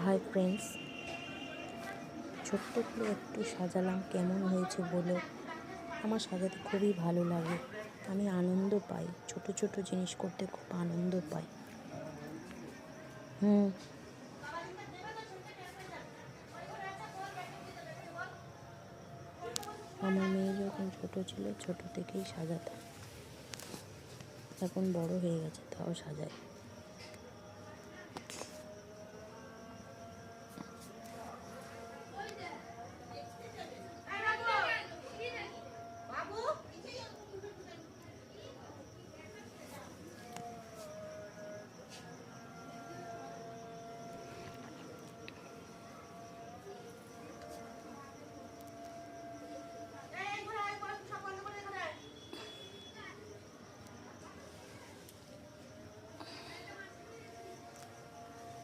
Hi friends, ছোট্ট করে একটু সাজালাম, কেমন হয়েছে বলো। আমার সাজাতে খুবই ভালো লাগে, আমি আনন্দ পাই, ছোট ছোট জিনিস করতে খুব আনন্দ পাই। আমার মেয়ে যখন ছোট ছিল, ছোট থেকেই সাজাতাম, এখন বড় হয়ে গেছে তাও সাজাই।